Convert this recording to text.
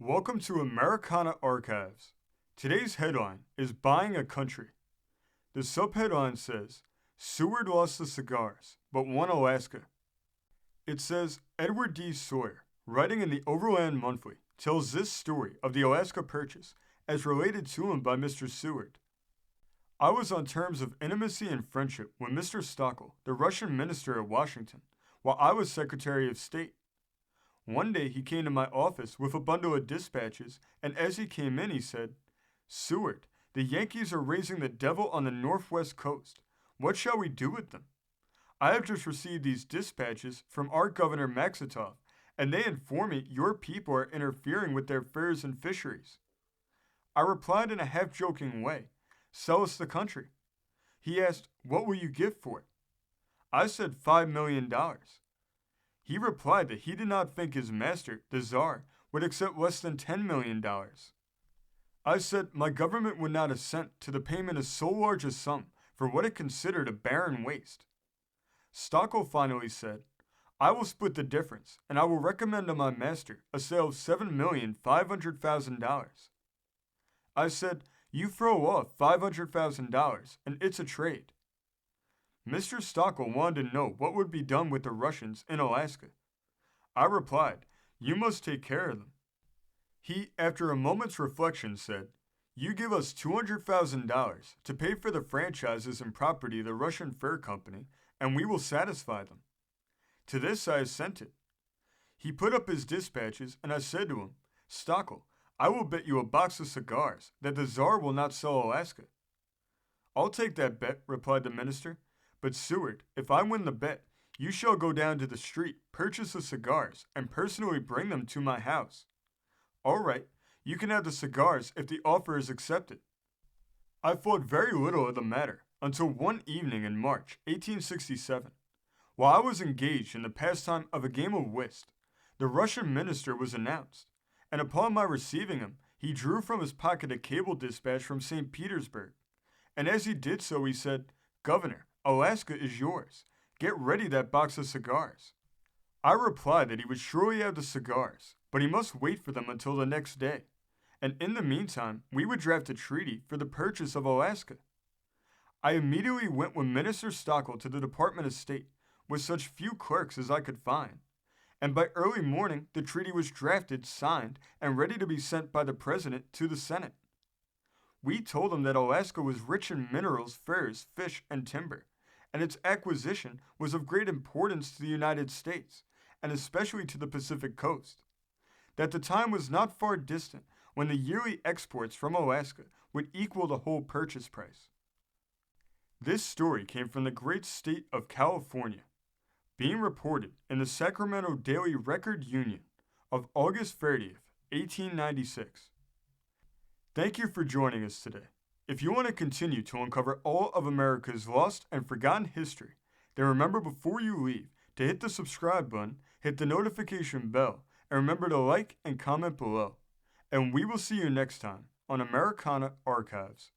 Welcome to Americana Archives. Today's headline is Buying a Country. The subheadline says, Seward lost the cigars, but won Alaska. It says, Edward D. Sawyer, writing in the Overland Monthly, tells this story of the Alaska Purchase as related to him by Mr. Seward. I was on terms of intimacy and friendship with Mr. Stockel, the Russian minister at Washington, while I was Secretary of State. One day he came to my office with a bundle of dispatches, and as he came in, he said, Seward, the Yankees are raising the devil on the northwest coast. What shall we do with them? I have just received these dispatches from our Governor Maxitoff, and they inform me your people are interfering with their furs and fisheries. I replied in a half-joking way, sell us the country. He asked, what will you give for it? I said $5 million. He replied that he did not think his master, the Tsar, would accept less than $10 million. I said my government would not assent to the payment of so large a sum for what it considered a barren waste. Stockel finally said, I will split the difference, and I will recommend to my master a sale of $7,500,000. I said, you throw off $500,000, and it's a trade. Mr. Stockel wanted to know what would be done with the Russians in Alaska. I replied, you must take care of them. He, after a moment's reflection, said, you give us $200,000 to pay for the franchises and property of the Russian Fur Company, and we will satisfy them. To this I assented. He put up his dispatches, and I said to him, Stockel, I will bet you a box of cigars that the Tsar will not sell Alaska. I'll take that bet, replied the minister. But Seward, if I win the bet, you shall go down to the street, purchase the cigars, and personally bring them to my house. All right, you can have the cigars if the offer is accepted. I thought very little of the matter until one evening in March 1867. While I was engaged in the pastime of a game of whist, the Russian minister was announced, and upon my receiving him, he drew from his pocket a cable dispatch from St. Petersburg. And as he did so, he said, Governor, Alaska is yours. Get ready that box of cigars. I replied that he would surely have the cigars, but he must wait for them until the next day, and in the meantime, we would draft a treaty for the purchase of Alaska. I immediately went with Minister Stockel to the Department of State with such few clerks as I could find, and by early morning the treaty was drafted, signed, and ready to be sent by the President to the Senate. We told him that Alaska was rich in minerals, furs, fish, and timber, and its acquisition was of great importance to the United States, and especially to the Pacific coast. That the time was not far distant when the yearly exports from Alaska would equal the whole purchase price. This story came from the great state of California, being reported in the Sacramento Daily Record-Union of August 30th, 1896. Thank you for joining us today. If you want to continue to uncover all of America's lost and forgotten history, then remember before you leave to hit the subscribe button, hit the notification bell, and remember to like and comment below. And we will see you next time on Americana Archives.